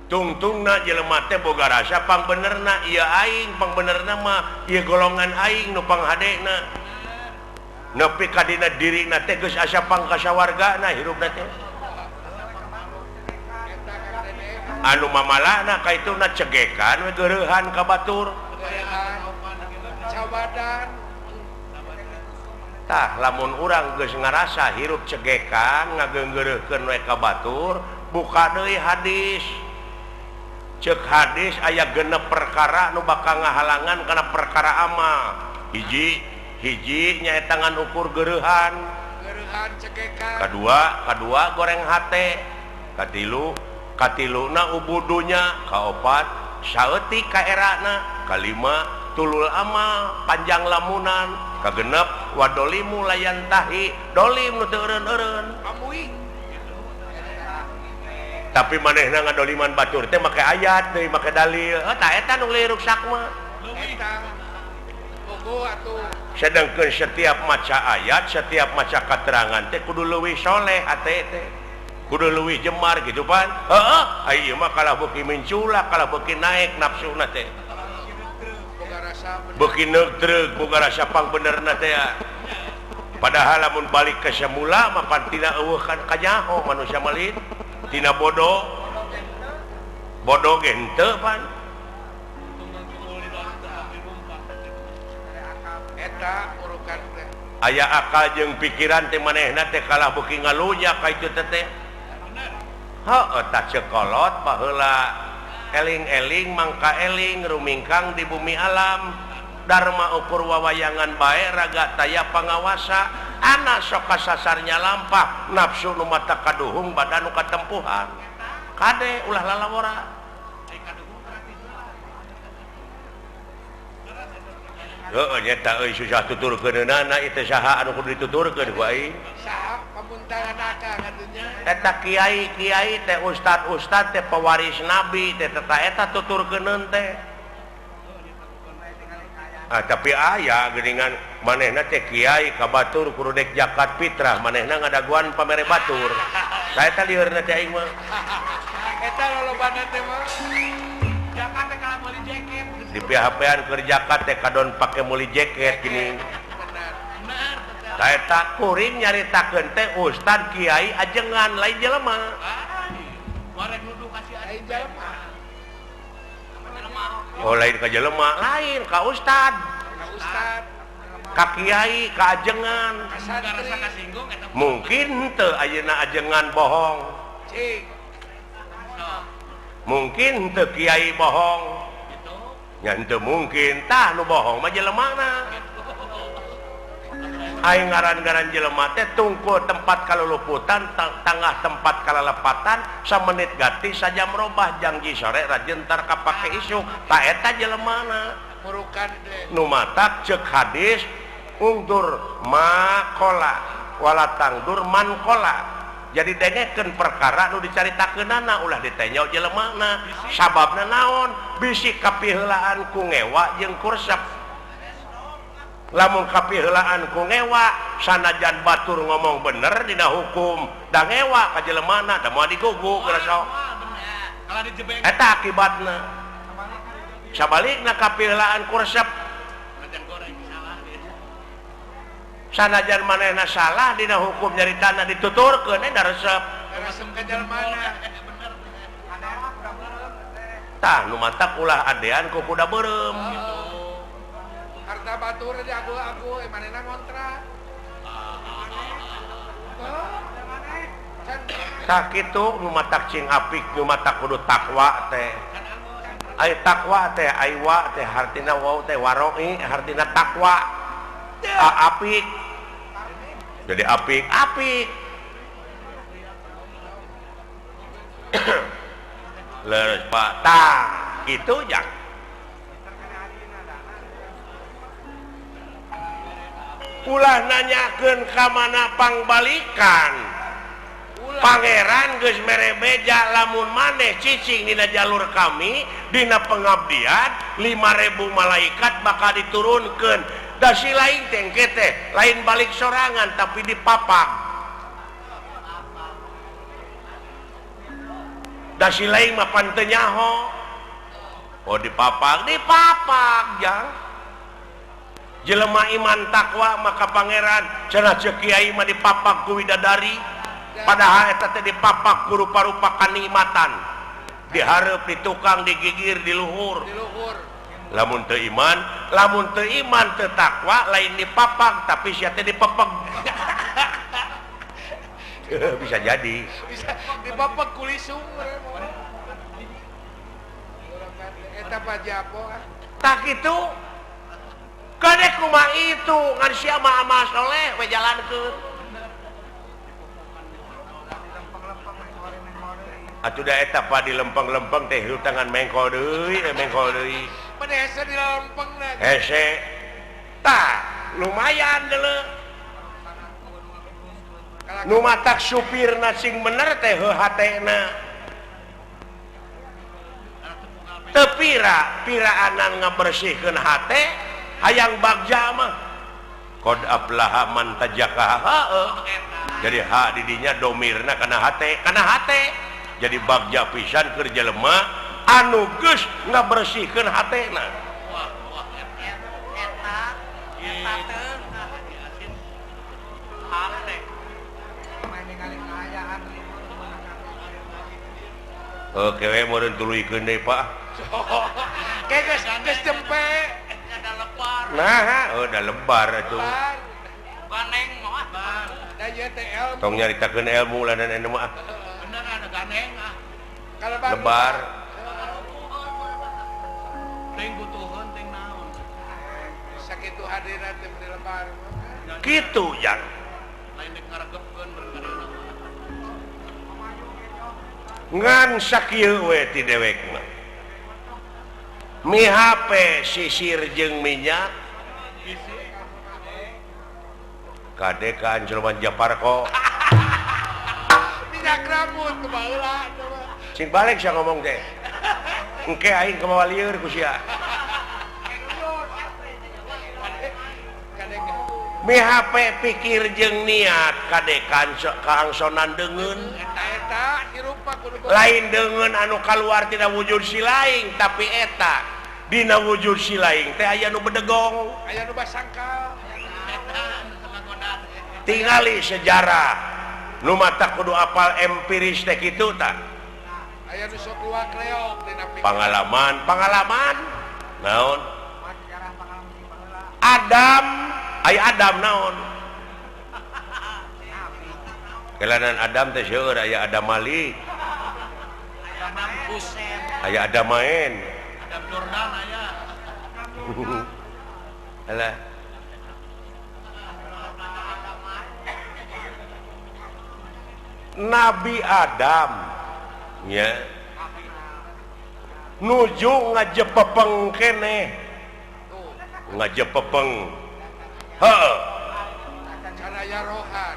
tungtung jelema teh boga rasa pang benerna ieu aing pang benerna mah ieu golongan aing nu panghadena nepi ka dina dirina teh geus asa pang kasawargana hirupna teh anu mamalahna kaituna cegekan we geurehan ka batur cabadan tah lamun urang geus ngarasa hirup cegekan ngageunggeureukkeun we ka batur buka deui hadis cek hadis aya genep perkara nu bakal ngahalangan kana perkara amal hiji nyaeta ukur geurehan cegekan kadua goreng hate katiluna ubudunya kaopat saeutik ka erana kalima tulul amal panjang lamunan kagenep wadolimu layan tahi dolim nu teu eureun-eureun tapi manehna ngadoliman batur teh make ayat deui make dalil tah eta nu leuwih ruksak mah sedangkeun setiap maca ayat setiap maca katerangan teh kudu leuwih soleh hate teh kudu leuwih jemar gitu pan heeh ieu mah kalah beuki menculak kalah beuki naik nafsuna teh beuki neutreug boga rasa pang benerna teh padahal lamun balik ke semula mah pan tina eueuh kan kanyaho manusia malit tina bodoh ge henteu pan eta urukan teh aya akal jeung pikiran teh manehna teh kalah beuki ngalunya ka itu teh heuh tah cekolot baheula eling-eling mangka eling rumingkang di bumi alam dharma ukur wawayangan bae raga taya pangawasa anak sok kasasarnya lampah nafsu nu mata kaduhung badan nu katempuhan kade ulah lalawara heuh nyata euy susah tuturkeunana itu saha anu kudu dituturkeun ku aing saha pamuntahan akal katunya eta kiai teh ustad teh pewaris nabi teh eta tuturkeuneun teh tapi aya geuningan manehna teh kiai ka batur kudu dek zakat fitrah manehna ngadaguan pamere batur sae teh liurna teh aing mah eta lolobana teh mah zakat teh kalau meuli jaket di PHP-an keur zakat teh kadon pake meuli jaket gini sae teh kuring nyaritakeun teh ustad kiai ajengan lain jelema wareg nuduh kasih lain jelema oh lain ka jelema lain ka ustad ka kiai ka ajengan mungkin teu ayeuna ajengan bohong mungkin teu kiai bohong nya henteu mungkin tah nu bohong mah jelemana aing ngaran-ngaran jelema teh tungkul tempat kaluluputan tangah tempat kalalepatan samenit gati saja merubah janji sore rajentar kapake isuk tak eta jelemana murukan nu matak cek hadis ungdur makola wala tangdur mankola jadi dengekeun perkara nu dicaritakeunana ulah ditanya jelemana sababna naon bisi kapiheulaan ku ngewa jeung kursep lamun kapiheulaan ku ngewa sanajan batur ngomong bener dina hukum da ngewa ka jelemana da moal diguguk rasa eta akibatna sabalikna kapiheulaan kursep sanajan manehna salah dina hukum nyaritana dituturkeun da resep ka jelemana tah nu matak ulah adean ku kuda beureum harta batur di aku manehna ngontrak tah kitu nu matak cing apik nu matak kudu takwa teh ai takwa teh aiwa teh hartina wau teh waroi hartina takwa apik jadi apik leres pak tah kitu jak ulah nanyakeun ka mana pangbalikan pangeran geus mere beja lamun maneh cicing dina jalur kami dina pengabdian 5.000 malaikat bakal diturunkeun da si lain tengke teh lain balik sorangan tapi dipapag da si lain mah pan teu nyaho. Oh dipapak jang. Jelema iman takwa maka pangeran cenah ceuk kiai mah dipapak ku widadari. Padahal eta teh dipapak ku rupa-rupa kanikmatan. Dihareup di tukang digigir di luhur. Lamun teu iman teu takwa lain dipapak tapi sia teh dipepeg. Bisa jadi. Bisa dipepeg kulisung. Eta pajapo. Tak itu kadek kumaha itu ngan sia mah amal soleh we jalankeun. Atuh da eta pa di lempeng-lempeng teh tangan mengkol deui. Pada hese di lempeng na. Hese. Tah, lumayan deuleu. Nu matak supirna sing bener teh heuhatena. Teu piraanan ngabersihkeun hate hayang bagja mah. Qad aflaha man tajaka. Heueuh. Jadi hak di dinya domirna kana hate. Jadi bagja pisan keur jelema anu geus ngabersihkeun hatena. Oke we meureun tuluykeun deui Pak. Geus jempe. Nah, da lebar atuh. Ganeng mah. Da ieu teh ilmu. Tong nyaritakeun ilmu lanan anu mah. Bener ada ganeng ah. Lebar. Teng butuheun teng naon. Sakitu hadiran teh lebar. Kitu yang Lain dek ngaregepkeun berkarena. ngan sakieu we ti dewekna. Mi HP sisir jeung minyak. Kade ka Anjelman Japarko. Minyak rambut ke baheula coba. Sing balik sia ngomong teh. Engke aing kemawa lieur ku sia. Mi HP pikir jeung niat kade kaangsonan deungeun. Eta hirup kudu Lain deungeun anu kaluar tina wujud si laing tapi eta dina wujud si laing teh aya nu bedegong. aya nu basangkal. Tingali sejarah nu mata kudu apal empiris teh kitu tah. Aya nu sok luak reog dina pikiran. Pengalaman naon? Adam naon? Kelanan Adam teh seueur aya Adam Malik. Adam Hussein. Aya Adam main. Adam Jordan aya. Alah. Nabi Adam nya nuju ngajepepeng keneh. Ngajepepeng. Heuh. Kana aya rohan.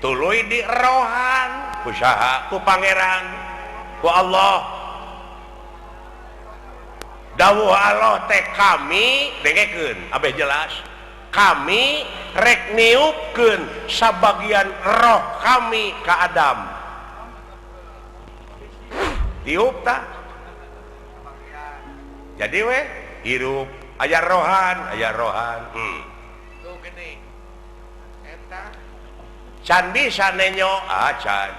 Tuluy di rohan usaha ku pangeran ku Allah. Dawuh Allah teh kami dengekeun abeh jelas. Kami rek niupkeun sabagian roh kami ka Adam. Tiup tah. Jadi we hirup aya rohan. Tuh gini. Eta Can bisa nenyo acan.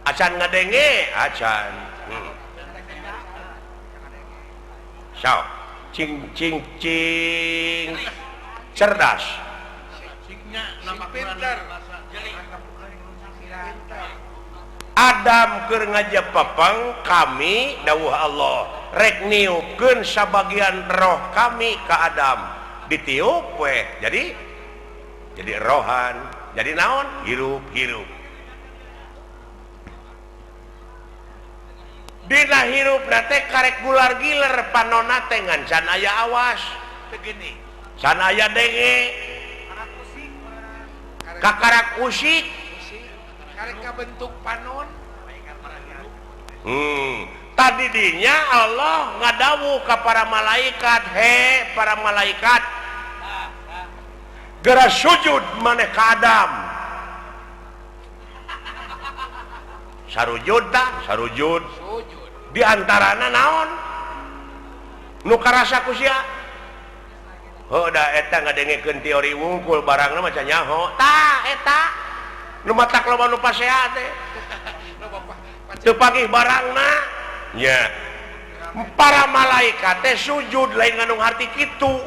Acan ngadenge acan. So, cing cerdas. signya nama pinter. Adam keur ngajepepeng kami dawuh Allah rek niupkeun sabagian roh kami ka Adam. Ditiup we. Jadi rohan. Jadi naon? Hirup. Dina hirup nate karek gular giler panonna teh ngan can aya awas. Begini. Can aya denge. Kakarak usik. Karek bentuk panon. Tadi dinya Allah ngadawuh ka para malaikat, he para malaikat, geura sujud maneh ka Adam. sarujud sujud diantarana naon nu karasa ku sia da eta ngadengekeun teori wungkul barangna maca nyaho tah eta nu matak loba nu pasehat teh teu pagih barangna nya para malaikat teh sujud lain ngandung arti kitu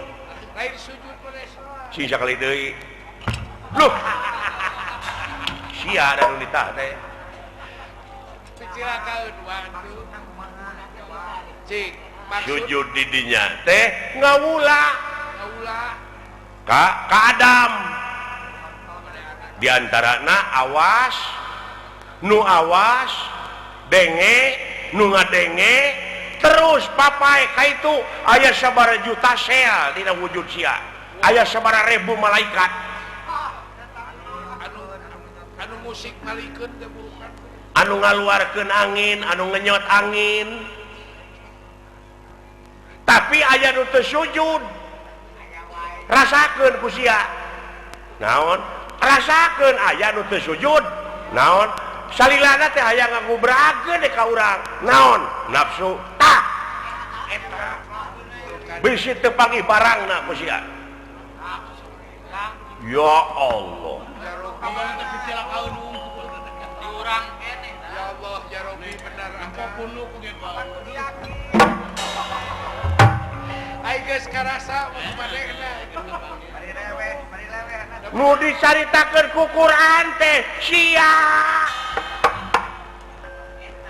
lain sujud beres sing sakali deui loh sia da nu ditah teh picilakaeun waduh cik maksud sujud di dinya teh ngawula ulah ka Adam diantarana awas denge nu ngadenge terus papai ka itu aya sabaraha juta sel dina wujud sia aya sabaraha ribu malaikat anu musik malikeun teh bukan anu ngaluarkeun angin anu ngenyot angin tapi aya nu teu sujud rasakeun ku sia naon rasakeun aya nu teu sujud naon salilana teh aya ngagubrageun ka urang naon nafsu tah eta bisi teu pagih barangna ku sia ya Allah ya Allah ya Rabbi benar apapun lu ai geus karasa manehna nu dicaritakeun ku Quran teh sia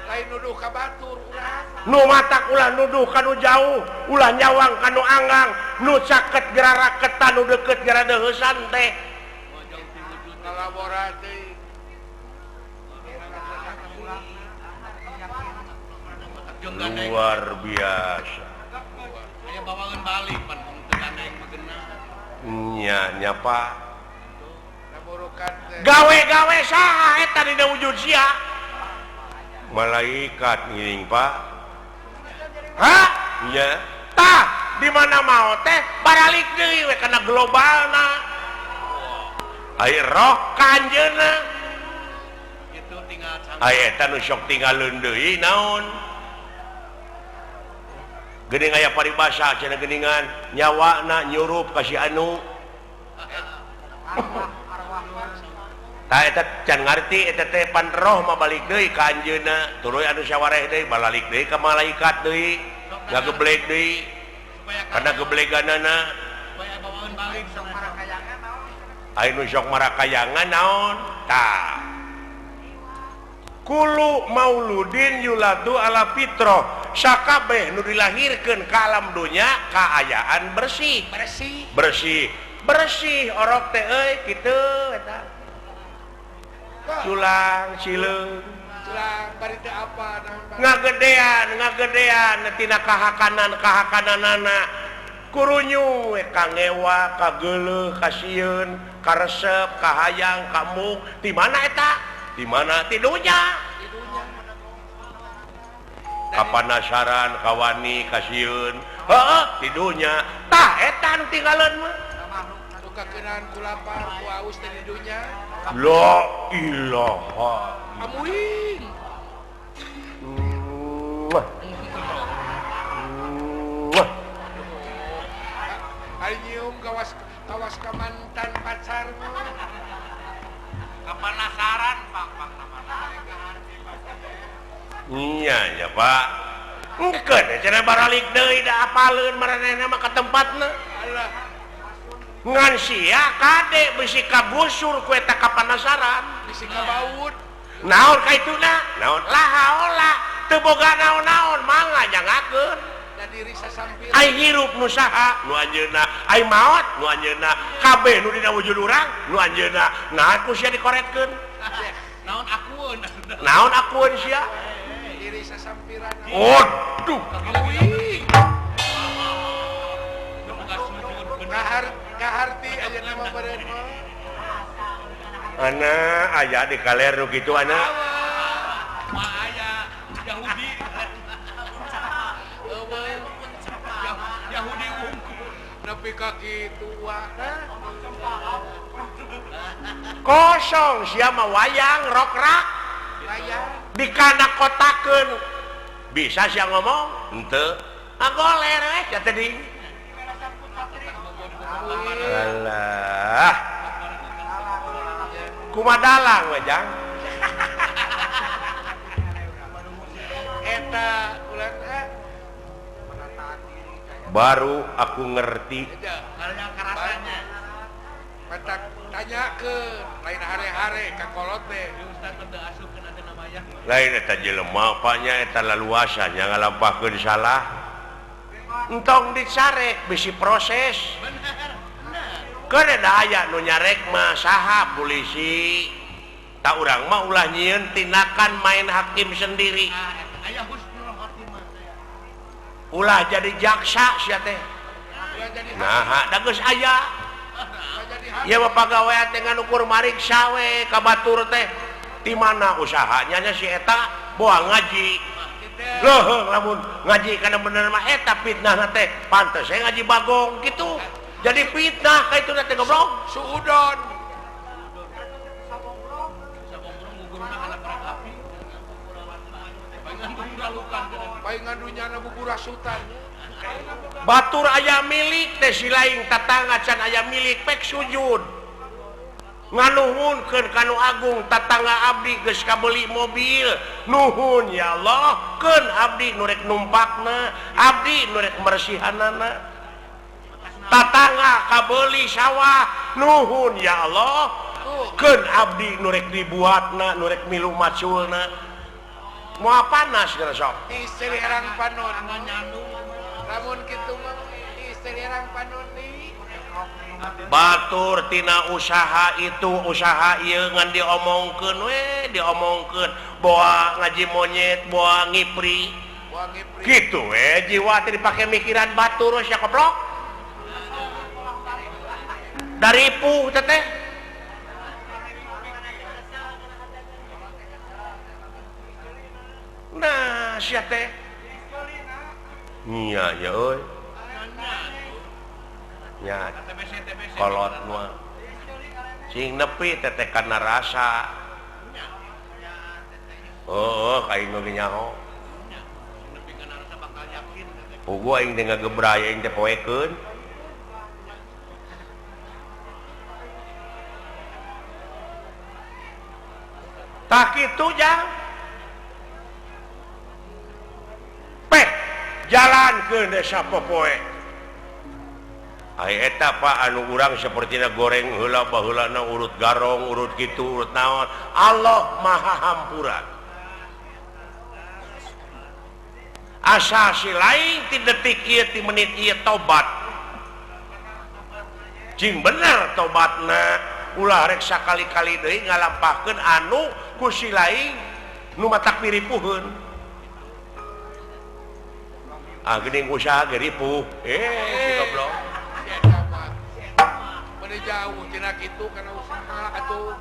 lain nuduh ka batur urang nu matak ulah nuduh kanu jauh ulah nyawang kanu anggang nu caket gerara ketan nu deket gerara deuheusan teh kolaborasi luar biasa aya bawangan balik pan teu gandeng magena nya Pak naburukan teh gawe-gawe saha eta dina wujud sia malaikat ngiring Pak hah nya tah di mana mau teh baralik deui we kana globalna ai roh kanjeuna itu tinggal ai eta nu sok tinggalin deui naon geuning aya paribasa cenah geuningan nyawana nyurup ka si anu tah eta can ngarti eta teh pan roh mah balik deui ka anjeunna tuluy anu sawareh deui balik deui ka malaikat deui ngageblek deui kana gebleganana supaya bawangan balik aya nu sok marakayangan naon tah kulu mauludin yuladu ala fitrah sakabeh nu dilahirkeun ka alam dunya kaayaan bersih orok teh euy kitu eta culang cileung bari teh apa ngagedean tina kahakananana kurunyung we kangewa kageuleuh kasieun karesep kahayang kamuk di mana eta di mana tidunya kapanasaran kawani kasieun heeh tidunya tah eta nu tinggalan mah nu kakeunaan ku lapar ku aus teh di dunya la ilaha amuing ari nyium kawas ka mantan pacar kapanasaran Pak iya ya Pak engkeun cenah baralik deui da apaleun maranehna mah ka tempatna Allah ngan sia kade bisi kabusur ku eta kapanasaran bisi ka baut naon ka ituna naon lahaola teu boga naon-naon mangga nyangakeun da diri sasampir ai hirup nu saha nu anjeunna ai maot nu anjeunna kabeh nu dina wujud urang nu anjeunna naon ku sia dikoretkeun naon akueun sia diri sasampiran waduh amuing kaharti aja nama beren ana aya di kaler nu kitu ana aya Yahudi Yahudi nepi ka kitu kosong sia mah wayang rokrak wayang dikana kotakeun bisa sih ngomong henteu ngagoler we ya tadi alah kumadalang we jang eta ulah baru aku ngerti karena karasanya petak tanya ke lain hare-hare ka kolot teh ustaz teu asupkeun ada namanya lain eta jelema apanya eta laluasanya ngalampahkeun salah entong dicarek bisi proses kan ada aya nu nyarek mah saha polisi tak urang mah ulah nyieun tindakan main hakim sendiri aya husnul khotimah ulah jadi jaksa sia teh nah da geus aya ya mah pagawean teh nganukur mariksa we ka batur teh di mana usahanya nya si eta boa ngaji loh lamun ngaji kana bener mah eta fitnah teh pantes saya ngaji bagong gitu jadi fitnah ka itu teh goblok suudon bae ngadunyana bubur rasutan batur aya milik teh si lain tatangga can aya milik pek sujud nganuhunkeun kanu agung tatangga abdi geus kabeli mobil nuhun ya Allah keun abdi nu rek numpakna abdi nu rek marsihanana tatangga kabeli sawah nuhun ya Allah keun abdi nu rek dibuatna nu rek milu maculna moal panas geus sok istri herang panon lamun kitu mah istri herang panon ni batur tina usaha itu usaha ieu ngan diomongkeun we diomongkeun boa ngaji monyet boa ngipri gitu we jiwa teh dipake mikiran batur sia goblok dari puh teh nah sia teh nya ya euy nya kolot mah sing nepi teteh kana rasa kain nu nyaho pugu aing teh ngagebraya aing teh poekeun tak kitu jang peh jalankeun desa popoe ai eta Pak anu urang sapertina goreng heula baheulana urut garong urut kitu urut naon Allah Maha Hampura asa si lain ti detik ieu ti menit ieu tobat cing bener tobatna ulah rek sakali-kali deui ngalampahkeun anu ku si lain nu matak piripuheun geuning usaha ge ripuh si goblok jauh tina kitu kana usaha atuh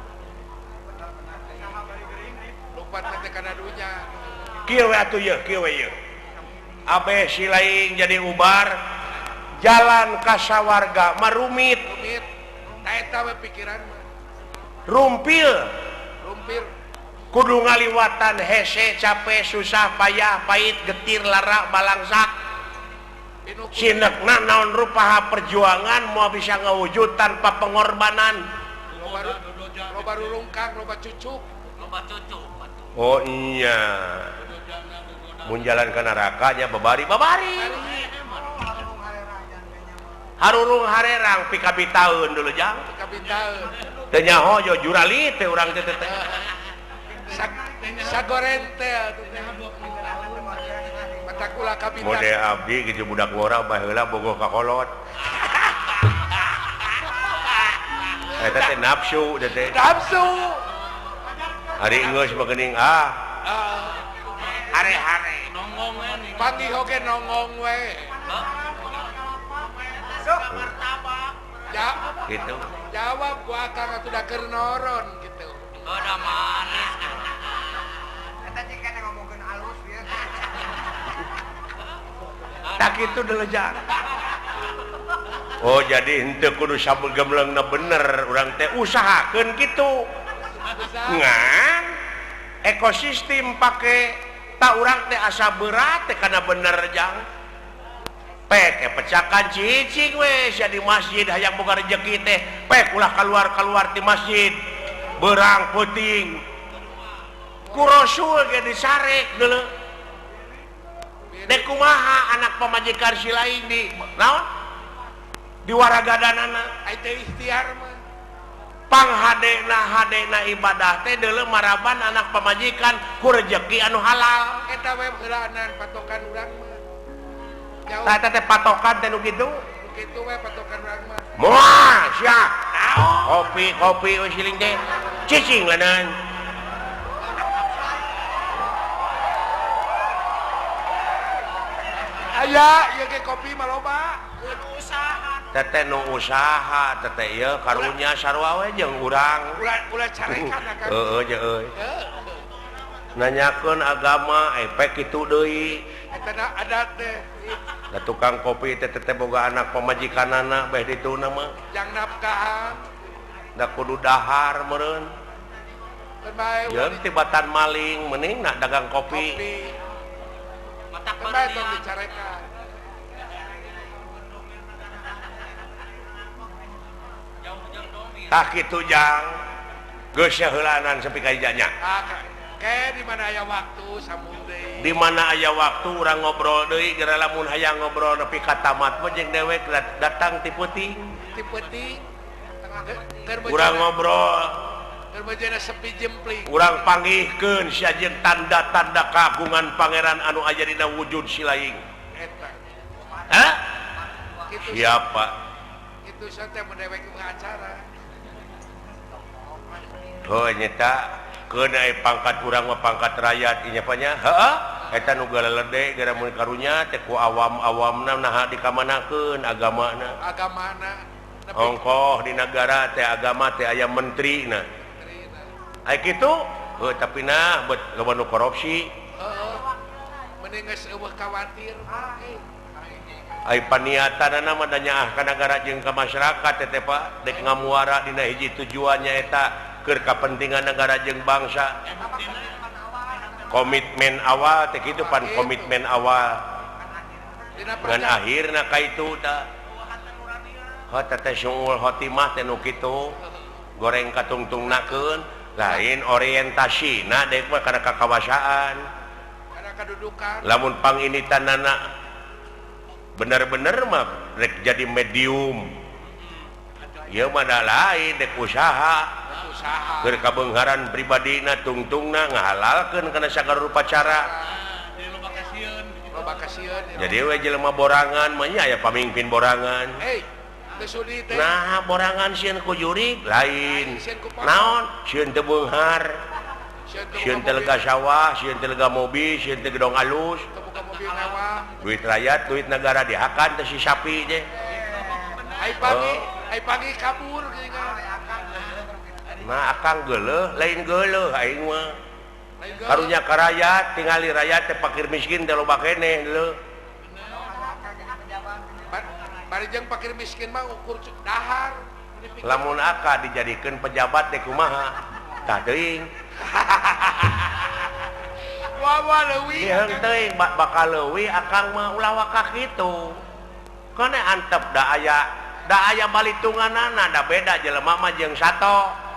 lupat teh kana dunya kieu we atuh ye kieu we ye abe si laing jadi ubar jalan ka sawarga marumit ta eta we pikiran mah rumpil kudu ngaliwatan hese capek susah payah pahit getir lara balangsak sinekna naon rupaha perjuangan mau bisa ngawujud tanpa pengorbanan loba rulungkang loba cucuk oh iya mun jalan ke neraka nya babari harurung harerang pikabi taun dulu jang teu nyaho jo jurali teh urang teh sagoreng teh matakula kabita mode abdi gitu budak ngora baheula bogoh ka kolot eta teh nafsu teh hari geus beugeuning hare-hare nongong panggih oge nongong we ya gitu jawab ku akang atuh da keur noron gitu udah manis eta cik kana ngomongkeun alus ya tak itu dulu jang oh jadi henteu kudu sabegemleungna bener urang teh usahakeun kitu ngan ekosistem pakai tak urang teh asa berat teh karena bener jang pecakan cicing we sia di masjid hayang boga rezeki teh ulah keluar di masjid berang puting ku rasul ge disarek deuleu dek kumaha anak pamajikan si lain di naon di waragadanana ai teh ikhtiar mah hadena ibadah teh deuleu maraban anak pamajikan ku rezeki anu halal eta we heulanan patokan urang mah jauh tah teh patokan teh nu kitu kitu we patokan urang mah moal sia kopi we siling teh cicing lanan aya ieu ge kopi mah loba teteh nu usaha teteh ieu karunya sarua we jeung urang ulah carekan akang heueuh je euy nanyakeun agama pek kitu deui eta adat teh da tukang kopi teh teteh boga anak pamajikanana beh dituna mah yang nafkahan da kudu dahar meureun terbae jeung tibatan maling mending nak dagang kopi Matak terbae tong barunya. dicarekan tah kitu jang geus heulanan sepi ka ijanya kayak di mana aya waktu sambung deui di mana aya waktu urang ngobrol deui geura lamun hayang ngobrol nepi ka tamat mah jeung dewek datang ti peuting ti peuting urang ngobrol Kerbejana sepi jempling urang panggihkeun sia jeung tanda-tanda kagungan pangeran anu aya dina wujud si laing eta hah kitu siapa kitu teh mendewek ke acara oh nyata keun aya pangkat urang mah pangkat rakyat ieu nya heeh eta nu galalede gara mun karunya teh ku awam-awamna naha dikamanakeun agamana ongkoh di negara teh agama teh aya menteri na ai kitu tapi nah buat lawan korupsi mending geus eueuh khawatir ai paniatanna mah nyaah ka negara jeung ka masyarakat teh Pak dek ngamuara dina hiji tujuannya eta keur kapentingan negara jeung bangsa komitmen awal teh kitu pan komitmen awal dan akhirna ka itu tah teteh syungul khotimah teh nu kitu goreng katungtungnakeun lain orientasina dek mah kana kakawasaan kana kadudukan lamun panginitanana bener-bener mah rek jadi medium ieu mah da lain dek usaha keur kabeungharan pribadina tungtungna ngahalalkeun kana sagala rupa cara loba kasieun jadi we jelema borangan mah nya aya pamimpin borangan nah borangan sieun ku jurig lain naon sieun teu beunghar sieun teu lega sawah sieun teu lega mobil sieun teu gedong alus buka mobil mewah duit rakyat duit negara dihakan teh si sapi teh ai pagi kabur geuningan nah akang geuleuh lain geuleuh aing mah karunya ka rakyat tingali rakyat teh fakir miskin teh loba keneh deuleuh bari jeung fakir miskin mah ukur dahar lamun aka dijadikeun pejabat teh kumaha tah teuing wawa leuwih Diheung teuing bakal leuwih akang mah ulah waka kitu kana antep da aya balitunganana da beda jelema mah jeung sato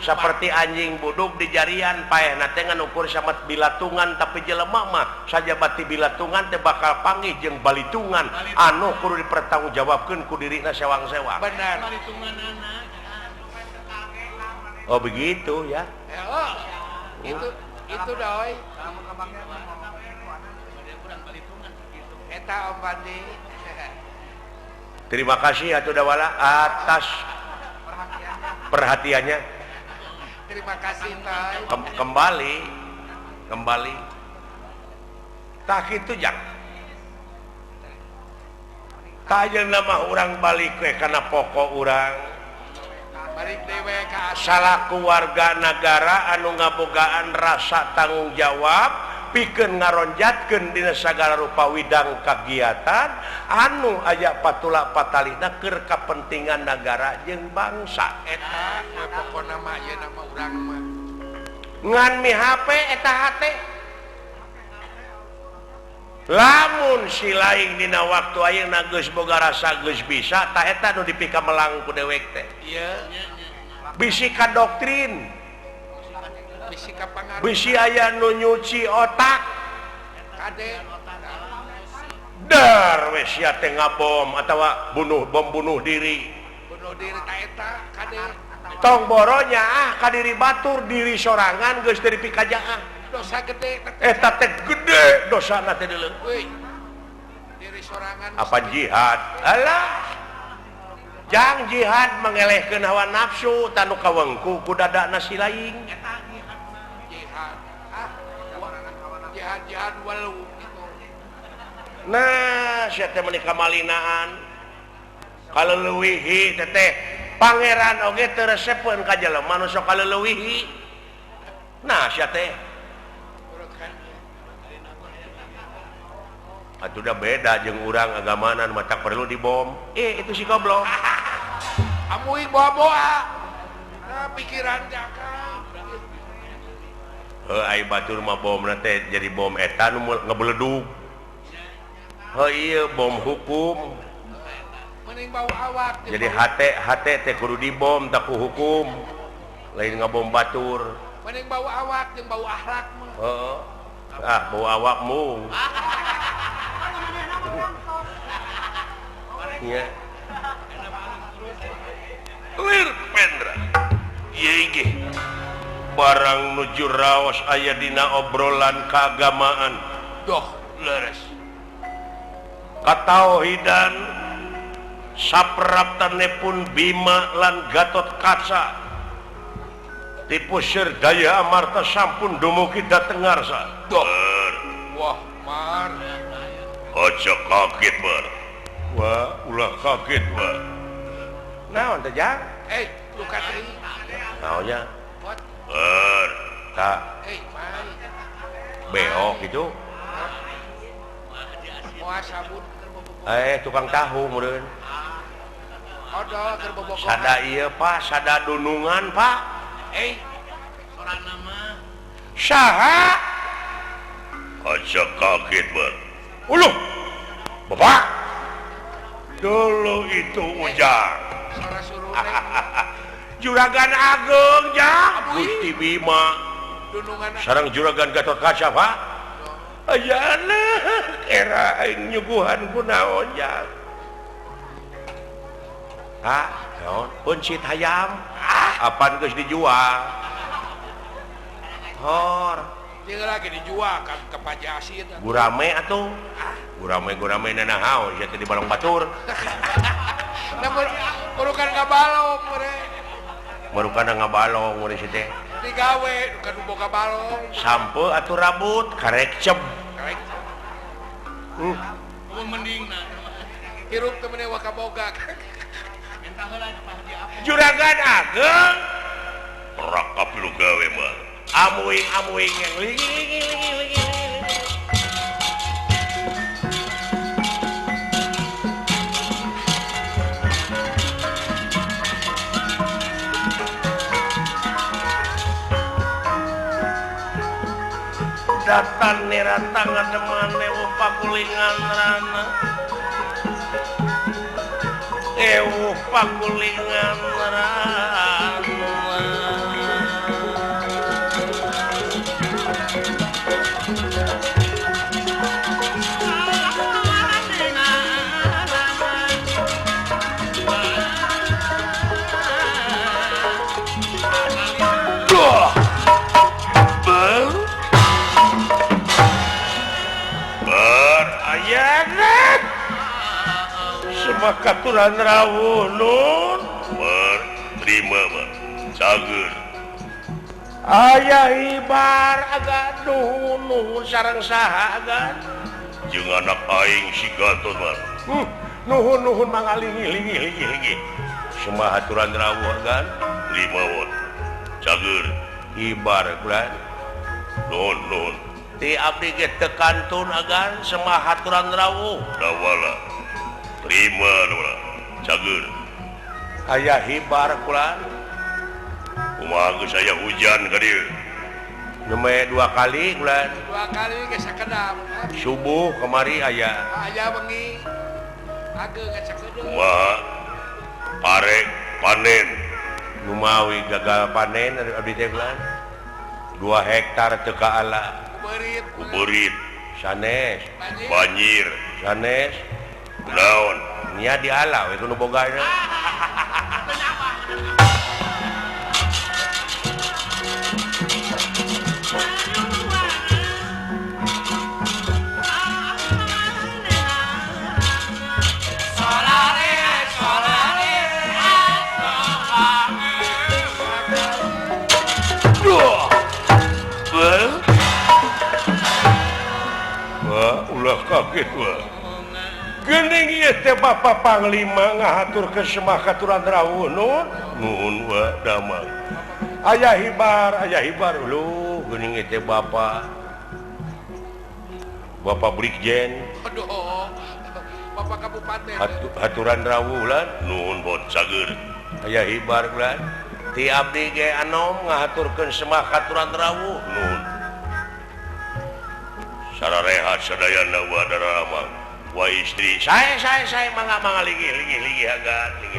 seperti anjing buduk di jarian paehna teh ngan ukur samet bilatungan tapi jelema mah sajabati bilatungan teh bakal panggih jeung balitungan anu kudu dipertanggungjawabkeun ku dirina sewang-sewang benar oh begitu ya itu doi eta Om Pandi terima kasih atuh dawala atas perhatiannya terima kasih Tay kembali tak itu jang tajeun nama urang balik we kana pokok urang balik dewe ka salaku warga negara anu ngabogaan rasa tanggung jawab pikeun ngaronjatkeun dina sagala rupa widang kagiatan anu aya patula patalina keur kapentingan negara jeung bangsa eta pokona mah ieu nama urang mah ngan mi HP eta hate lamun si lain dina waktu ayeuna geus boga rasa geus bisa tah eta nu dipika melang ku dewek teh Iya. bisi ka doktrin Bisi ka pangaruh. bisi aya nu nyuci otak Kade. dar we sia teh ngabom atawa bom bunuh diri Bunuh diri ta eta kade. tong boronya ka diri batur diri sorangan geus teu dipikajaan Dosa gede. eta teh gede dosana teh deuleu Weuy. Diri sorangan. apa jihad alah jang jihad mengelehkeun hawa nafsu tanu kawengku ku dadana si laing Jihad. Jihad walau. nah sia teh menika malinaan kaleuweuhi teh pangeran oge teu resepkeun ka jelema nu sok kaleuweuhi nah sia teh atuh udah beda jeung urang agamana nu matak perlu dibom itu si goblok Amui boa-boa. Nah, pikiran jaka. ai batur mah bomna teh jadi bom eta nu ngebeledug iya bom hukum Mending bau awak. jadi hate teh kudu dibom tak ku hukum lain ngabom batur Mending bau awak jeung bau akhlak mah. heeh bau awakmu ya lir pendra ieu ge barang nuju raos aya dina obrolan keagamaan Doh, leres. katauhidan sapraptanepun Bima lan Gatot Kaca tipu Daya Amarta sampun dumugi dhateng ngarsa Doh. Wah, mar. aja kaget bar wah ulah kaget bar naon teh jang Lu katri. naonnya What? bar tak Mai. beok gitu Moal sabun keur bobogoh. tukang tahu meureun Odol keur bobogoh. sada ieu Pak sada dunungan Pak Sorana mah saha aja kaget bar uluh bapak dulu itu ujang Sora suruh Juragan Agung jang Abui. Gusti Bima dunungan. sareng Juragan Gatot Kaca Pak ayana era aing nyuguhan ku naon jang naon puncit hayam apaan geus dijual hor Jeung lagi dijual kan ke Pajasin. gurame atuh gurame nanahaon sia teh di Balong Batur Namun urukan ngabalong mere. marukana ngabalong mun si teh Digawe kan boga balong. sampe atuh rabut karek ceb Karek ngomong mending na hirup teu meuneu wakaboga. minta heula Pak Haji apa Juragan Agung rakap lu gawe mah amuing yang lingi datan nirata ngademane pakulingan rana pakulingan rana Makaturan rawuh nun terima mah cager aya ibar agak nuhun sareng saha agan jeung anak aing si Gatot mah nuhun mangalingi semua aturan rawuh agan lima won cager ibar kulan nuhun ti abdi ge teu kantun agan semua aturan rawuh dawala terima lah cager ayah hibar kulan kumaha geus aya hujan ka dieu Neme 2 kali bulan 2 kali ge sakedap subuh kemari aya aya bengi ageng ge sakedap kumaha arek panen numawi gagal panen abdi teh bulan 2 hektar teu kaala kuberit sanes banjir sanes naon nya diala we kudu bogana ulah kaget wah geuning ieu teh Bapak Panglima ngahaturkeun semakaturan rawuh nuhun wa damang aya hibar uluh geuning ieu teh Bapak Brigjen aduh Bapak Kabupaten haturan rawuh lan nuhun bot sageur aya hibar lan ti abdi ge anom ngahaturkeun semakaturan rawuh nuhun sararehat sadayana wa daramang wa istri saya mangga ligi hagat ligi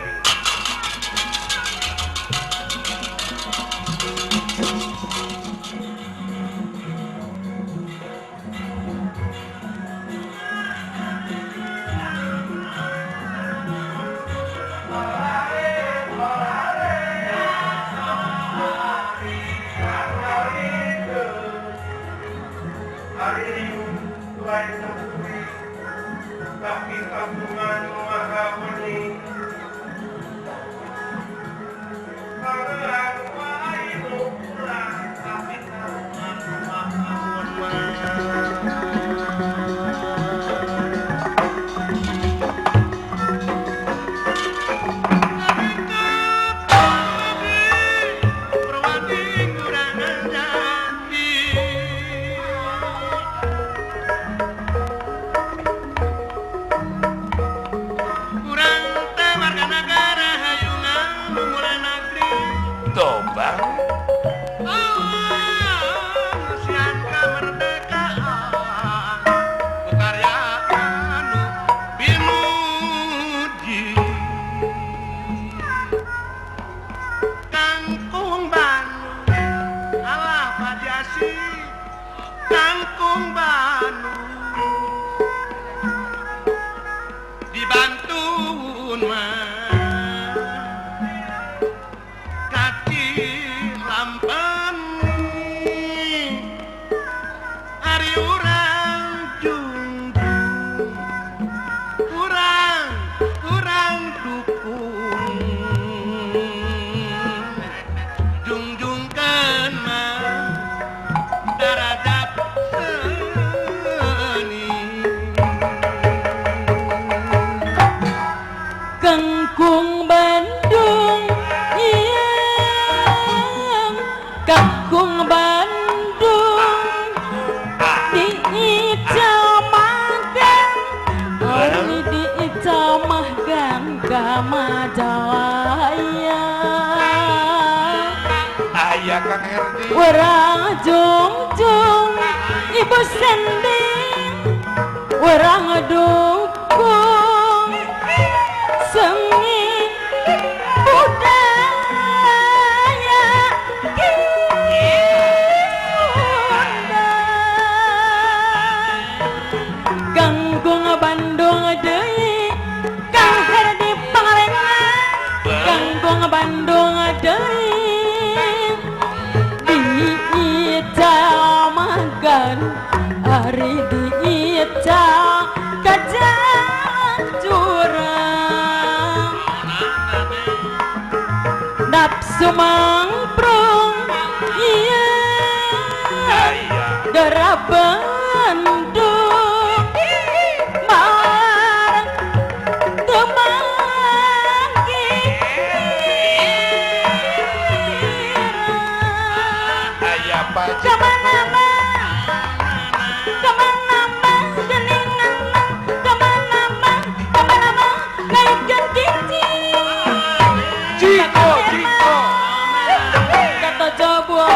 tapi kampungan maha bening Orang jungjung ibu sending orang dukung seni budaya Sunda Ganggung Bandung deui Kang Herdi Pangalengan Ganggung Bandung deui hari diita kajang curang nafsu mangprung iya darah Bandung marang temanggi aya baca kata coba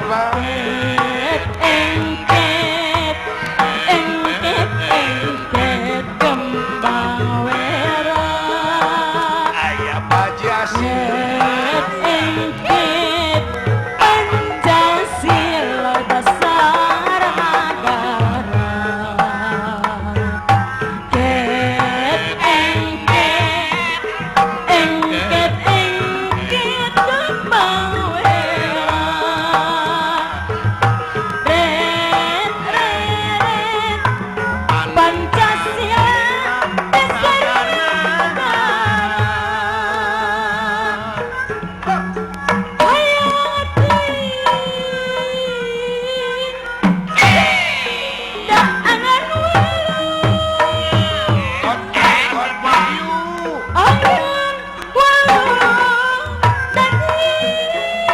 Abah engket kembang wera ayah Haji Asih engket Pancasila dasar negara ket engket kembang wera ret Pancasila dasar negara hayang teuing da angan Kot Wahyu angan walau dari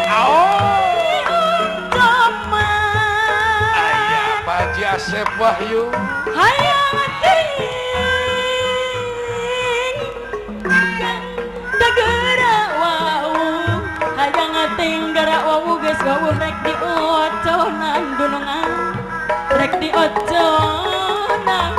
ayah zaman Haji Asep Wahyu hayang teuing dagara wau hayang teuing gara wau geus wau rek dioconan dunungan rek dioconan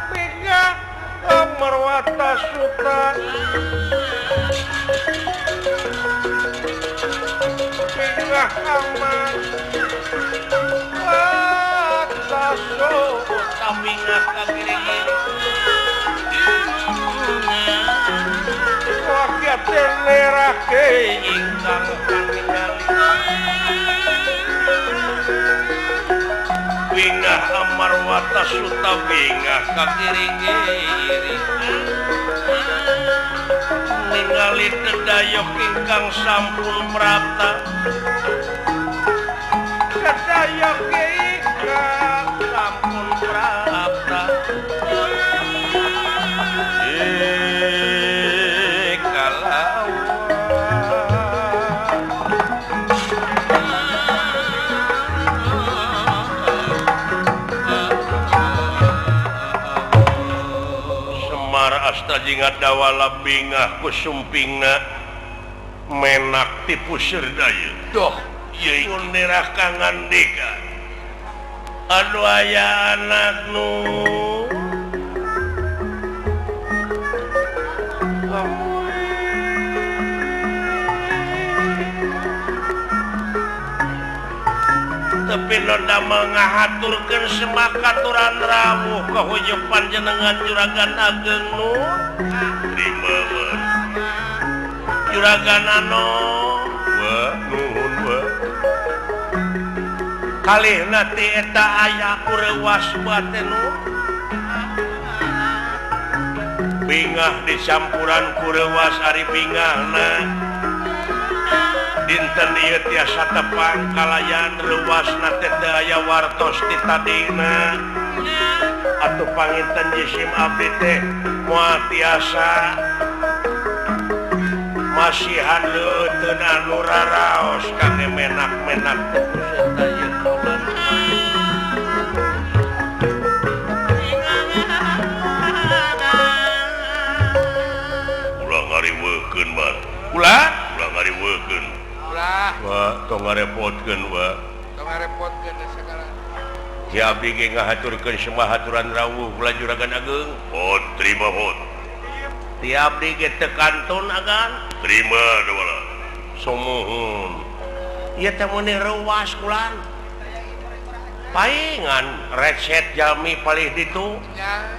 Bingah Amarwata Suta Bingah Amas Wata Suta Bingah kagiri-giri Wakiat telerake ingkang kaningali Bingah Amarwata Suta Bingah kagiri-giri ningali dedayok ingkang sampun prapta dedayok ingkang sampun prapta Semar asta jingat dawala bingah kusumpingna menak tipu serdaya doh yaitu nerah kangandika anu aya anak nu tapi nonda mengahaturkan semakaturan rawuh kahuyup panjenengan juragan ageng nu rimawan juragan anu wa nuhun wa kalihna ti eta aya kurewas batenu bingah dicampuran kurewas ari bingahna dinten ieu tiasa tepang kalayan leuwasna teh teu aya wartos ti tadina atuh panginten jisim abdi teh moal tiasa masihan leuteun anu raraos kangge menak-menak teh sedaya kaulan ulah ngariweukeun mah ulah ngariweukeun ulah wa tong ngarepotkeun wa tong ngarepotkeun segala si abdi ge ngahaturkeun semahaturan rawuh kula juragan ageng hot terima hot tiap di tekantun agan terima dewala sumuhun ieu teh muni reuwas kulan paingan reset jami palih ditu nya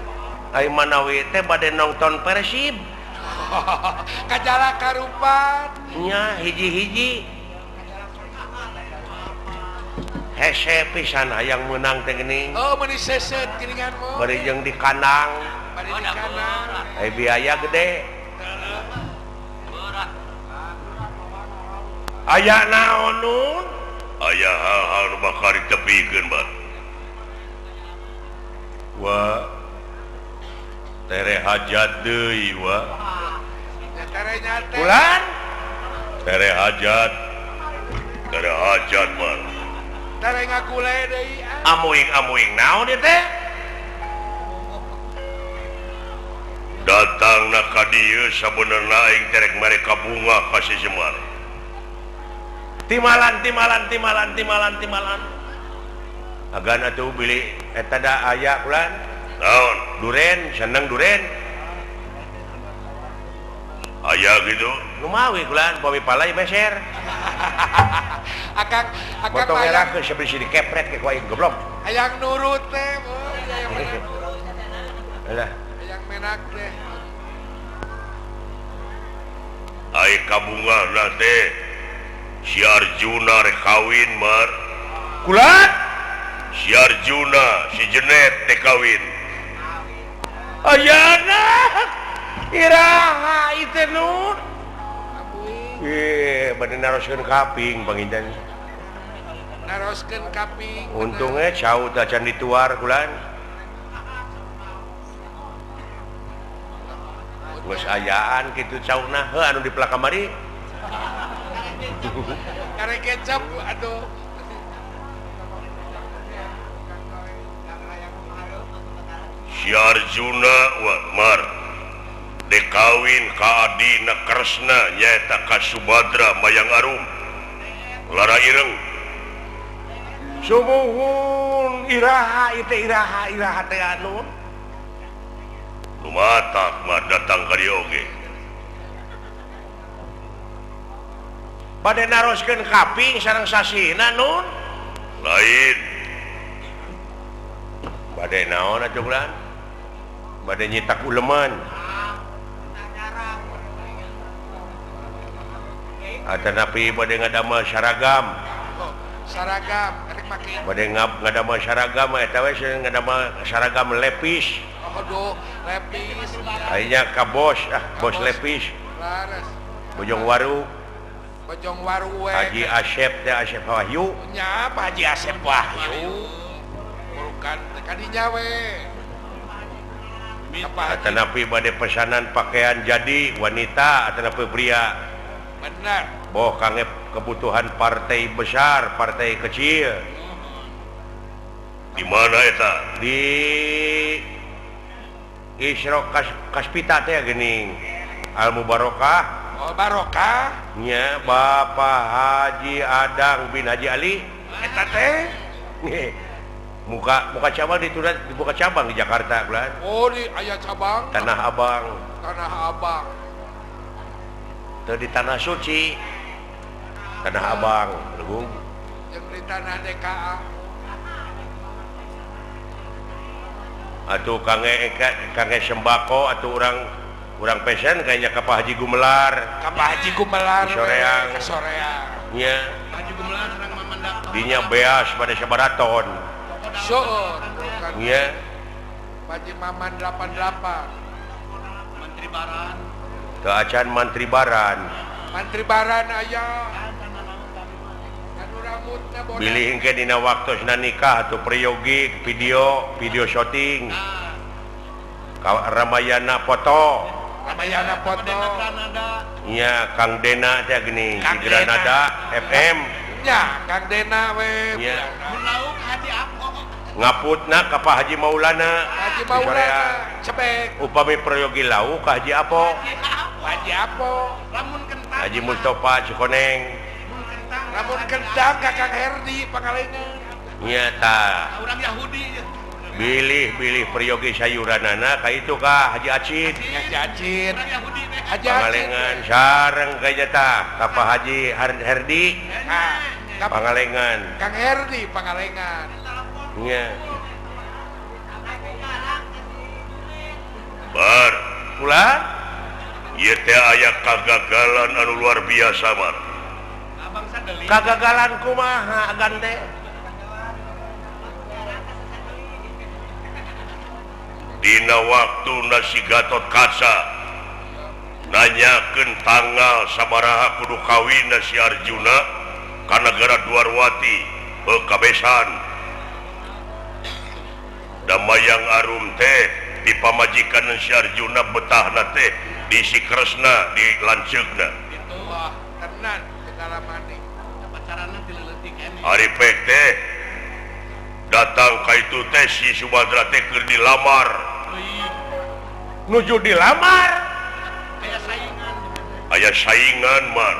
ai manawi teh bade nonton Persib kajala karupan nya hiji-hiji hese pisan hayang menang teh geuning oh meuni seset geuningan mo bari jeung di kandang bari di kanan ai biaya gede aya naon nun aya hal-hal nu bakal ditepikeun bat wa tere hajat deui wa nyatarenya teh bulan tere hajat bat tare ngagule deui amuing naon ieu teh datang na ka dieu sabenerna aing terek mereka bunga ka si Semar timalan agan atuh beli eta da aya kulan naon duren seneng duren aya gitu lumawi kulan bawi palai beser akang foto merah hayang ke sebisi dikepret ke kuaing goblok hayang nurut teh boy hayang menak alah hayang menak teh ai kabunga na teh si Arjuna rek kawin mar kulan si Arjuna si Jenet teh kawin ayana iraha itu nun bade naroskeun kaping panginten naroskeun kaping untungnya caut acan dituar kulan geus ayaan kitu cautna heuh anu di pelak kamari karek kecap aduh si Arjuna wa mar dekawin ka adina Kresna nyaeta ka Subadra Mayang Arum lara ireng sumuhun iraha itu iraha teh anu lumatak mah datang ka dieu oge bade naroskeun kaping sareng sasina nun lain bade naon atuh kulan bade nyitak uleman atanapi bade ngadamel saragam oh, saragam karek make bade ngadamel saragam eta we ngadamel saragam lepis aduh lepis akhirnya ka bos bos lepis laras bojong waru bojong waru we Haji Asep teh Asep Wahyu nya Pak Haji Asep Wahyu bukan kadinya we apa atanapi bade pesanan pakaian jadi wanita atanapi pria benar boh kangge kebutuhan partai besar partai kecil di mana eta di Isro Kaspita teh geuning Al Mubarokah oh barokah nya Bapak Haji Adang bin Haji Ali eta teh muka cabang dibuka cabang di Jakarta bulan oh di aya cabang Tanah Abang Tanah Abang teu di Tanah Suci Tanah Abang Legung yang di Tanah DKA atuh kangge sembako atuh urang pesen kayaknya ka Pak Haji Gumelar ka Pak Haji Gumelar Di soreang. ke soreang nya Haji Gumelar serang Mamanda dinya beas pada sabaraton seueur bukan nya Pak Haji Maman 88 Menteri Baran teu acan Mantri Baran Mantri Baran aya anu rambutna bodas bilih engke dina waktosna nikah atuh priyogi video syuting Ramayana foto Ramayana foto Granada nya Kang Dena teh geuning di Kang Granada FM nya Kang Dena we nya mun lauk Haji Apko ngaputna ka Pak Haji Maulana Haji di Maulana soreang. cebek Upami priyogi lau ka Haji Apo Haji Apo lamun kentang Haji Mustofa Cikoneng mun kentang namun kendang ka Kang Herdi pangalengan nya ta orang Yahudi bilih peryogi sayuranana ka itu kah Haji Acid Jacin Yahudi teh. Haji Acin Pangalengan sareng ka eta ka Pak Haji Herdi Pangalengan Kang Herdi Pangalengan nya bar ulah ieu teh aya kagagalan anu luar biasa Mar Abang sadeli. kagagalan kumaha gante dina waktu nasi Gatot Kaca nanyakeun tanggal sabaraha kudu kawin si Arjuna ka negara Dwarwati kabesan Damayang Arum teh di pamajikan si Arjuna betahna teh di si Kresna di lanceukna wah tenan segala maning Pacarana dileutik ini. ari pek teh datang ka itu teh si Subadra teh keur dilamar nuju dilamar Kayak saingan. aya saingan Mar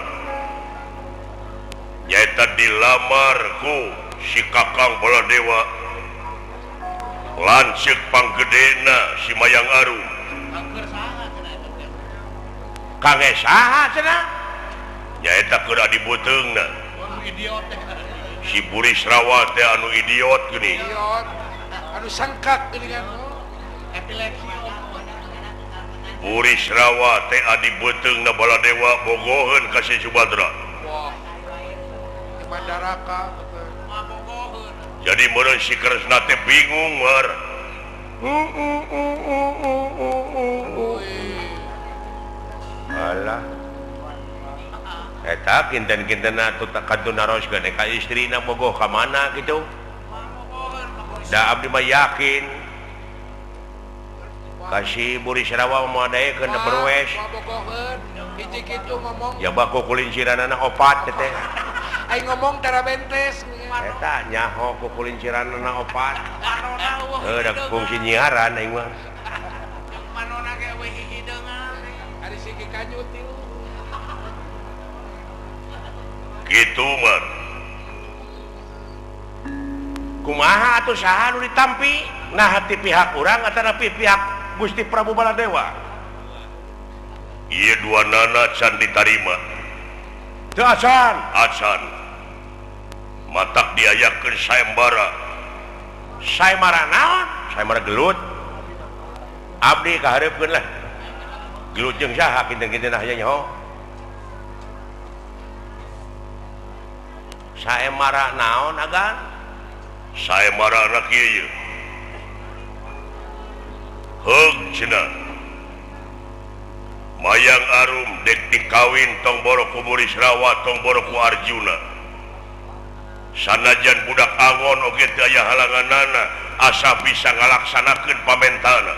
nyaeta dilamar ku si Kakang Baladewa lanceuk panggedena si Mayang Arum Angker saha cenah eta teh. kangge saha cenah nyaeta keur adi beuteungna Wah idiot teh. si Buris Rawa teh anu idiot geuning idiot anu sangkak geuningan Epilepsi. Buris Rawa teh adi beuteungna Baladewa bogoheun ka si Subadra wah di Mandaraka betul Mabogoheun. jadi meureun si Kresna teh bingung Mar Wih, alah eta kinten-kintena katunaroskeun ka istrina bogoh ka mana gitu da abdi mah yakin kasih Buris Rawa moadaekeun da berwes Mabogoheun hiji kitu ngomong ya baku kulinciranana opat teh aing ngomong tara bentes eta nyaho ku kulinciranana opat Manona wah. da fungsi nyiaran aing mah Manona ge we hideungan. ari sigi kanyu tilu gitu Mar kumaha atuh saha nu ditampi nah hati pihak urang atau pihak Gusti Prabu Baladewa ieu duanana can ditarima teu asan acan matak diayakeun sayembara saemara naon saemara gelut abdi kahareupeun lah gelut jeung saha kinten-kinten aya nyaho saemara naon agan sayembara anak ieu heug cenah Mayang Arum dek dikawin tong boro ku Buris Rawa tong boro ku Arjuna sanajan budak angon oge teu aya halanganana asa bisa ngalaksanakeun pamentana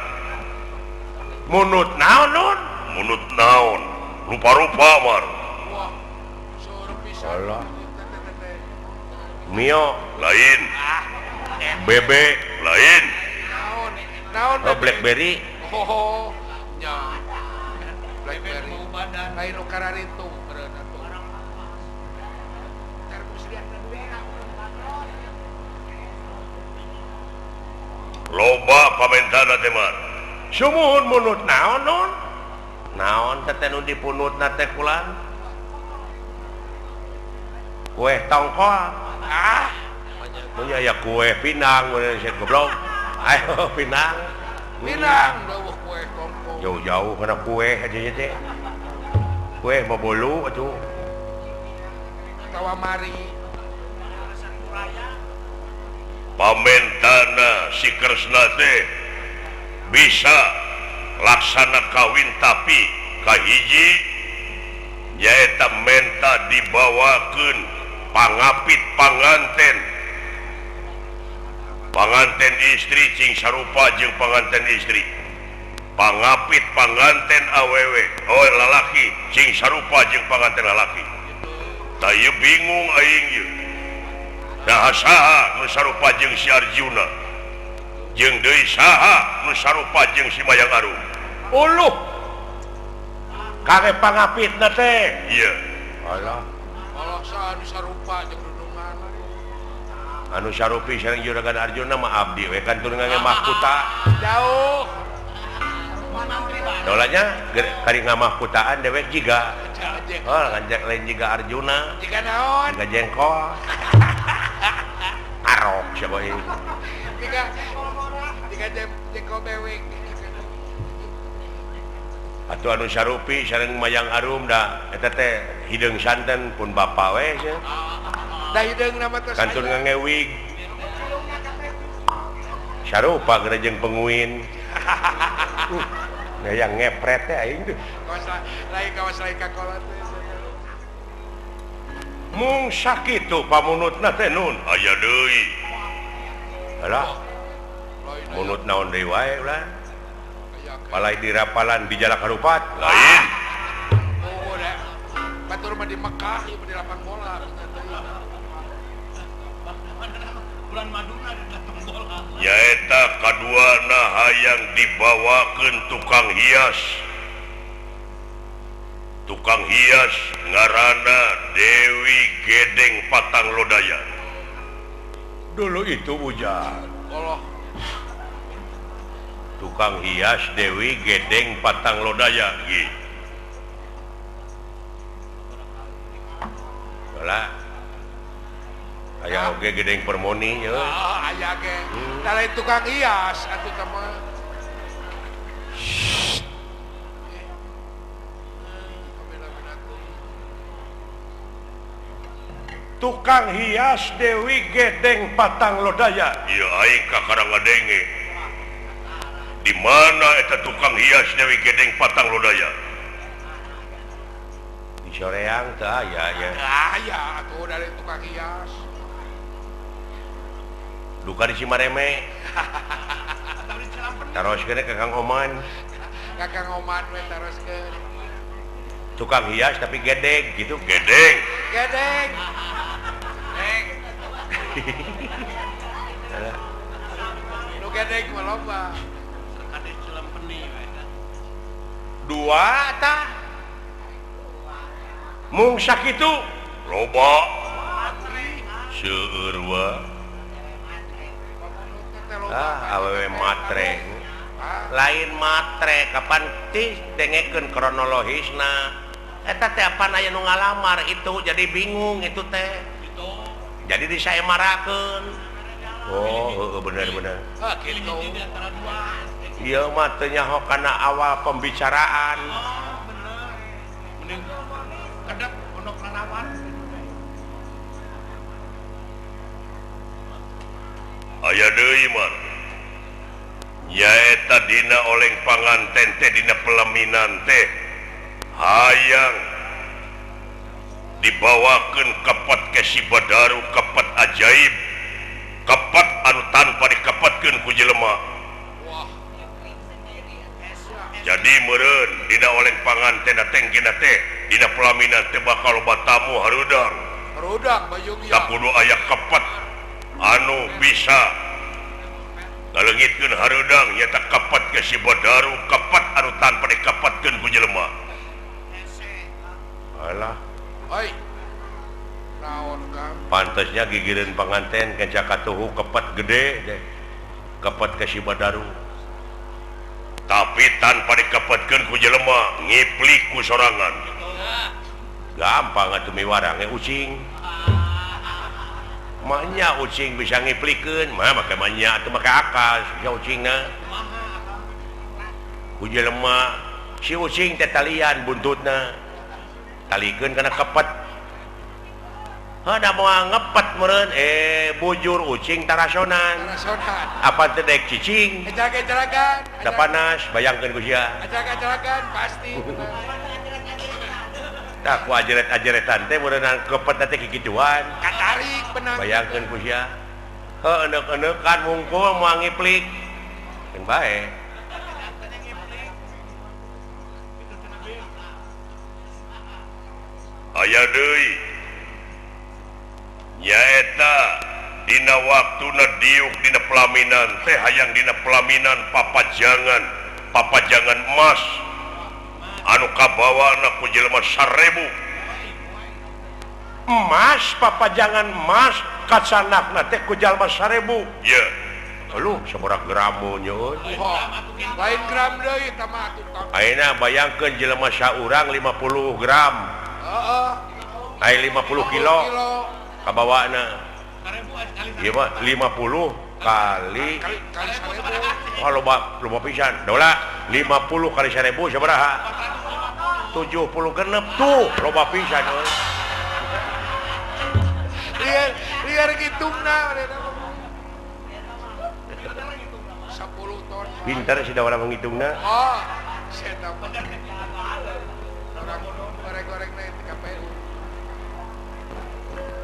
munut naon nun munut naon rupa-rupa Mar wah suruh pisan Allah. mio lain bebe lain naon naon oh, blackberry oh nya Blackberry Bau badan. lain nu kararitu bereuna tuh loba pamentana teh Mar sumuhun munut naon nun naon teh nu dipunutna teh kulan kue tongkol punya ya kue pinang saya goblok ayo pinang Minang dawuh kue kongkong jauh-jauh kena kue aja teh kue mau bolu atuh tawa mari pamentana si Kresna teh bisa laksana kawin tapi kahiji nyaeta menta dibawakeun pangapit panganten istri cing sarupa jeung panganten istri pangapit panganten awewe lalaki cing sarupa jeung panganten lalaki tah ieu bingung aing ieu nah saha nu sarupa jeung si Arjuna jeung deui saha nu sarupa jeung si Mayang Arum uluh kage pangapitna teh iya alah Allah saan sarupa jeung dudungan anu Sarupi sareng Juragan Arjuna mah abdi we kan tur ngangge mahkota Jauh. dolanya kari ngamahkutaan dewek jiga Jeng. oh ngajak lain jiga Arjuna Jika naon? jiga jengkol arok siapa ini Jika jengkol bewek. atuh anu Sarupi sareng Mayang Arum da eta teh hideung santen pun bapa we nya Dah hideung nama tos. kan tur ngangge wig Sarupa geura jeung penguin nah yang ngepret teh aing tuh Kawas lain kakolot. mung sakitu pamunutna teh nun aya deui alah munut naon deui wae ulah palai dirapalan di Jalak Harupat lain Oh, dah. Batur mah di Mekah, ieu di lapang bola. Bulan Maduna di datang bola. nyaeta kaduana hayang dibawakeun tukang hias ngaranna Dewi Gedeng Patang Lodaya dulu itu hujan Allah. tukang hias Dewi Gedeng Patang Lodaya gitu lah aya oge Gedeng Permoni ya Aya ge. Da lain tukang hias atuh teh mah. tukang hias Dewi Gedeng Patang Lodaya ieu aing ka Karangadenge di mana eta tukang hias Dewi Gedeng Patang Lodaya di Soreang teh aya ya Aya atuh da lain tukang hias. duka di Cimareme taros kene ke Kang Oman Kakang Oman we teruskeun. tukang hias tapi gedeg gitu Gedeng Gedeng. Nu gedeng mah loba. Ada celam peni we. dua tah mung sakitu loba seueur wa awewe matre lain matre kapan ti dengekeun kronologisna eta teh apa aya nu ngalamar itu jadi bingung itu teh jadi disaemarakeun oh bener Ah, kitu. Di antara dua. ieu mah teu nyaho kana awal pembicaraan Bener. Mending kedap pondok lalawan. aya deui man nyaeta dina oleng panganten teh dina pelaminan teh hayang dibawakeun kepat ke si Badaru kepat ajaib kepat anu tanpa dikepatkeun ku jelema jadi meureun dina oleng panganten tenggina teh dina pelaminan teh bakal loba tamu harudang Rudak bayung tak ya. kudu aya kepat anu bisa ngaleungitkeun harudang nyata kepat ke si Badaru kepat anu tanpa dikepatkeun ku jelema alah Oi. Naon Kang? pantesnya gigireun panganten kenca katuhu kepat gede deh kepat ke si Badaru tapi tanpa dikepatkeun ku jelema ngiplik ku sorangan gampang atuh miwarang ucing maknya ucing bisa ngiplikeun mah make manya atuh make akal ya ucingna ku jelema si ucing teh talian buntutna talikeun kana kepet hada moal ngepet meureun bujur ucing tarasonan Rasonan. apa teh dek cicing Ajakan. da panas bayangkeun ku sia Ajakan pasti. tah ku ajeret-ajeretan teh meureunna kepet teh kikituan Katarik benang. bayangkeun ku sia heuh eneuk-eneukan mungkul moal ngiplik yang bae aya deui nyaeta dina waktuna diuk dina pelaminan teh hayang dina pelaminan papajangan emas anu kabawana ku jelema 1000 emas papajangan emas angkat sanakna teh ku jalma 1000. ya Aluh, sabaraha gramonya euy. Wah, lain gram deui eta mah tukang. Ayeuna bayangkeun jelema saurang 50 gram. Heeh. Aya 50 kilo kabawana. Ieu mah 50 kali Kali 1000. wah loba pisan. Dola 50 kali 1000 sabaraha? 70 genep tuh loba pisan euy. Liar gitungna 10 ton. Pintar si dawala menghitungna. Oh, saya tahu. Orang goreng-goreng na itu KPU.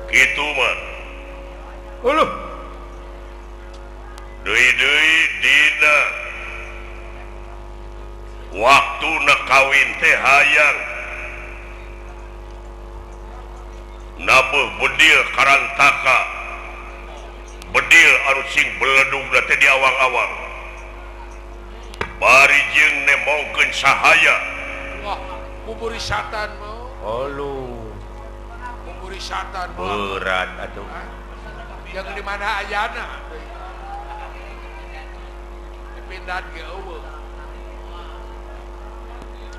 gitu mah Uluh, deui dina waktuna kawin teh hayang nabuh bedil karantaka bedil anu sing beledug teh di awang-awang bari jeung nemongkeun sahaya Wah, buburi satan mau. aluh, Buburi satan mau. berat atuh. Yang di mana ayana? Dipindahan ke eueuh.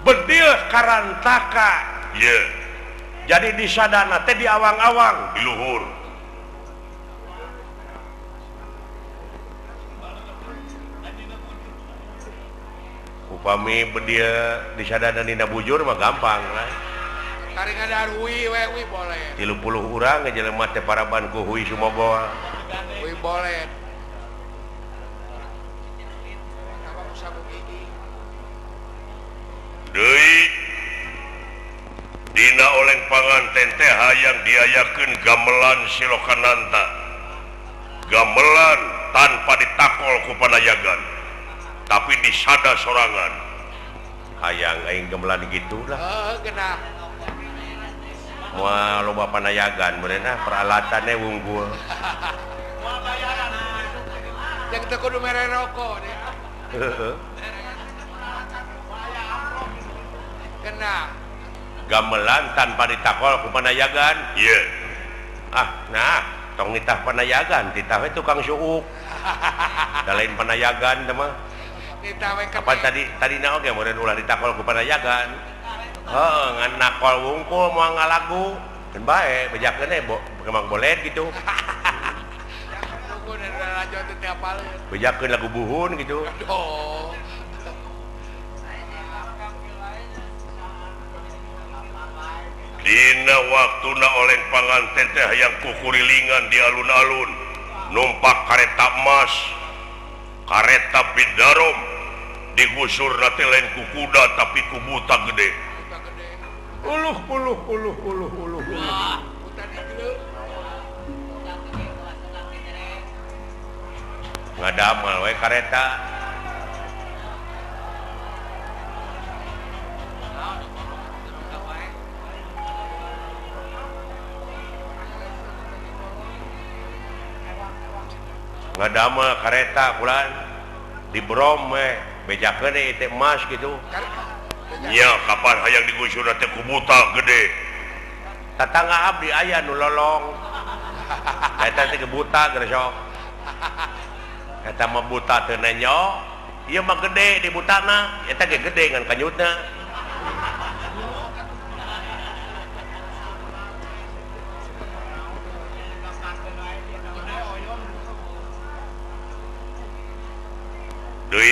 Bedil karantaka. ye Jadi di sadana teh di awang-awang. di luhur Upami bedil di sadana dina bujur mah gampang lah. Taringan dan hui boleh. 30 urang ngejelema teh paraban ku hui sumogoa. Hui boleh. Apa usah begini? deui dina oleng panganten teh hayang diayakeun gamelan silokananta gamelan tanpa ditakol ku panayagan tapi disada sorangan Hayang aing gamelan gitu lah. Genah. Moal loba panayagan beuneuh peralatannya unggul. Yang teu kudu mere rokok deh. Heeh. Genah. Gamelan tanpa ditakol ku panayagan. ye Nah, tong nitah panayagan, titah we tukang suuk. Da lain panayagan teh mah. Kita we Apa tadi oge meureun ulah ditakol ku panayagan. Heeh, ngan nakol wungkul moal ngalagu. Keun bae, bejakeun kemang bolet gitu. Tunggu dan lanjut teh apaleun. Bejakeun lagu buhun gitu. Aduh. dina waktuna oleng panganten teh hayang kukurilingan di alun-alun numpak kareta emas kareta bidarom digusur teh lain ku kuda tapi ku buta gede Buta gede. Uluh. Buta digeuleuh. Ngadamal we kareta. Ngadamel kareta pulan di Brom we bejakeun deui teh emas gitu. nya kapan hayang digusur teh ku buta gede Tatangga abdi aya nu lolong. Eta teh buta geus sok. Eta mah buta teu nenyok. Ieu mah gede di butana, eta ge gede ngan kanyutna.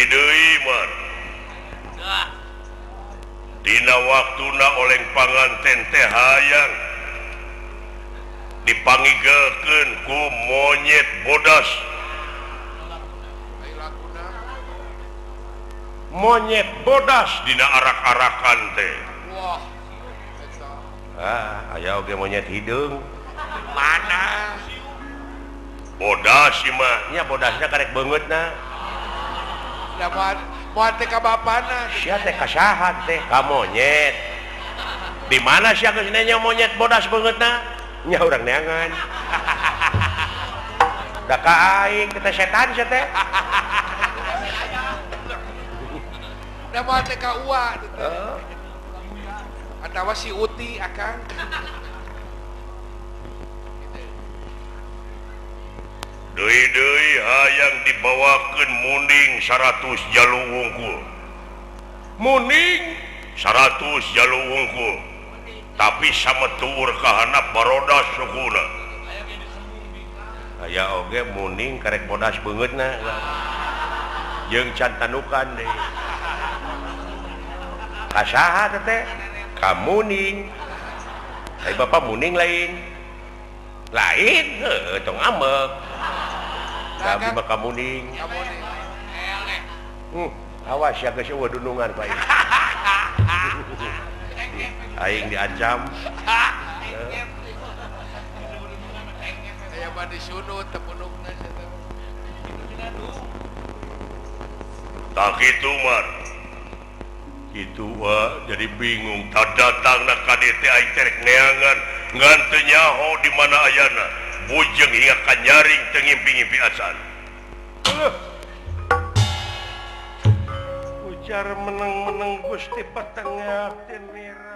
deui man dina waktuna oleng panganten teh hayang dipanggigeulkeun ku monyet bodas Ai laguna. Monyet bodas. dina arak-arakan teh Wah. Eta. Aya oge monyet hideung. Mana? bodas ieu mah Nya bodasna karek beungeutna. Da moal teh ka bapana. Sia teh kasahan teh ka monyet. Di mana sia geus nanya monyet bodas beungeutna? Nya urang neangan. Da ka aing teh setan sia teh. Da moal teh ka ua. Atawa si Uti akang. Deui hayang dibawakeun muning 100 jalu wungkul. Muning 100 jalu wungkul. Tapi sametur kahanap baroda sukuna. aya oge muning karek bodas beungeutna jeung can tanukan deui kasaha teh ka muning ai bapak muning lain tong ambek tapi mah ka muning kamu nih awas ya geus eueuh dunungan Pak aing diancam kayak badi sunut tepunukna tak kitu man gitu jadi bingung tak datangna ka dieu teh aing terek neangan ngan teu nyaho di mana ayana bujeng hingga ka nyaring teu ngimpi-ngimpi acan ujar meneng-meneng Gusti Patengah Tenira